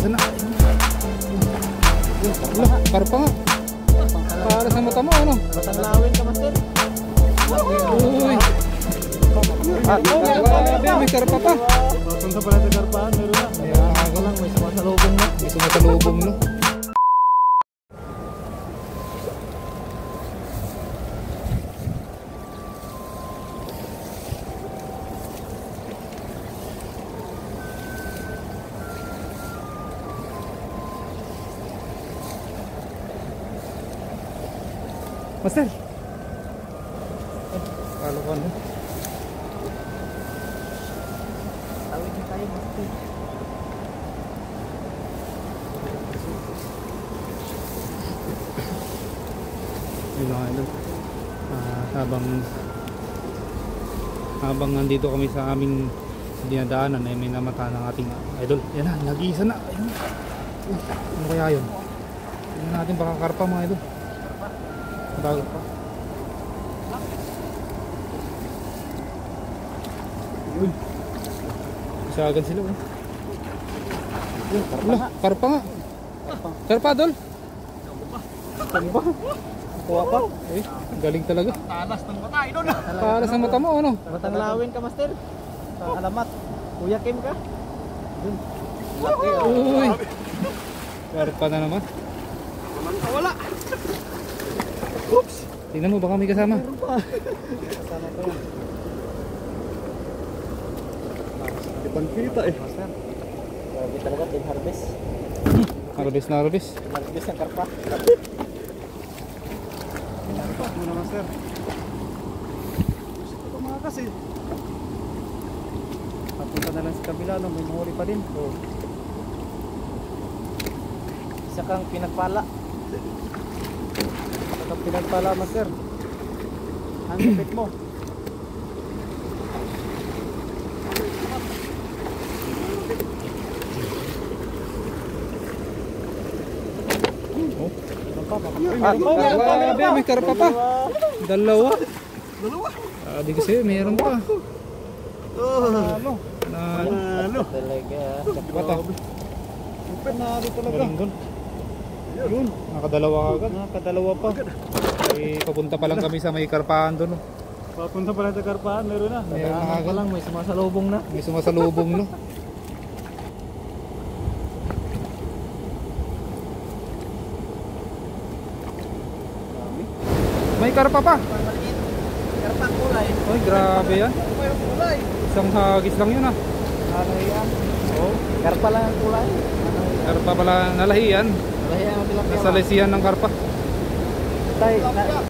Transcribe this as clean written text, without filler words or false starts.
Nag-iisa na. Wala, karpa nga. Para sa mata mo, ano? Matanglawin ka, master. Uy. Grabe, may karpa pa. Papunta pala sa karpaan, meron na. Ayan, Lang, may sumasalubong na. may sumasalubong, no? Master. Kalokan mo. Tawid na tayo, master. Yun mga idol. Habang nandito kami sa aming dinadaanan ay may namata ng ating idol. Yan na, nag-iisa na. Ayun. Ano kaya yun? Tingnan natin, baka karpa mga idol. Dagat pa. Yun. Isagan sila. Wala, karpa nga. Karpa, Dol. Karpa. Kuha pa. Eh, galing talaga. Talas ng mata, idol. Para sa mata mo, ano? Matanglawin ka, master. Alamat. Kuya Kim ka. Dun. Uy. Karpa na naman. Wala. Oops. Tingnan mo, baka may kasama. Kasama ko yan. Ibang kita eh. Master. Grabe talaga, team harvest. Harvest na harvest. Harvest ng karpa. Karpa muna master. Ito mga kasi. Papunta na lang sa kabila, no? May mahuli pa din. Isa kang pinagpala. Isa kang pinagpala, master. Ang lupit mo. Grabe, may karpa pa. Dalawa. Sabi kasi, meron pa. Ano? Ano? Talaga. Bata. Lupit na ano talaga. Galing doon. Yun, nakadalawa agad. Nakadalawa pa. Eh, papunta pa lang kami sa may karpahan doon. Papunta pala sa karpaan, meron na. Meron na Pa agad. lang, may sumasalubong na. May sumasalubong, no? May karpa pa. Karpa kulay. Ay, grabe yan. May kulay. Isang hagis lang yun, ah. Ano yan? Oh, karpa lang ang kulay. Karpa pala nalahiyan. Wala yan ang tilapia. Nasa lesihan ng karpa. Tay,